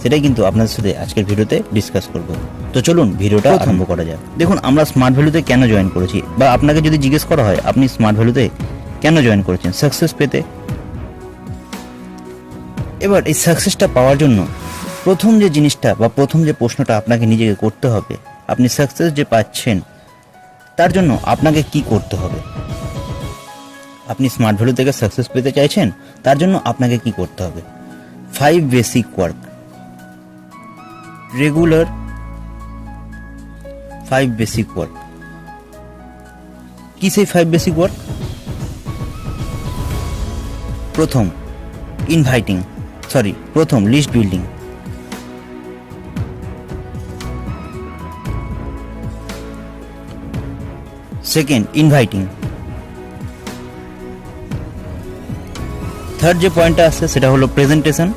সেটাই কিন্তু আপনাদের সাথে আজকের ভিডিওতে ডিসকাস করব। তো চলুন ভিডিওটা আরম্ভ করা যাক। দেখুন, আমরা স্মার্ট ভ্যালুতে কেন জয়েন করেছি, বা আপনাকে যদি জিজ্ঞেস করা হয় আপনি স্মার্ট ভ্যালুতে কেন জয়েন করেছেন, সাকসেস পেতে। এবার এই সাকসেসটা পাওয়ার জন্য প্রথম যে জিনিসটা বা প্রথম যে প্রশ্নটা আপনাকে নিজেকে করতে হবে, আপনি সাকসেস যে পাচ্ছেন তার জন্য আপনাকে কি করতে হবে। আপনি স্মার্ট ভ্যালু থেকে সাকসেস পেতে চাইছেন, তার জন্য আপনাকে কি করতে হবে। 5 basic work, regular 5 basic work. কি সেই 5 বেসিক ওয়ার্ক? প্রথম list building, second inviting, third যে পয়েন্টটা আসছে সেটা হলো প্রেজেন্টেশন,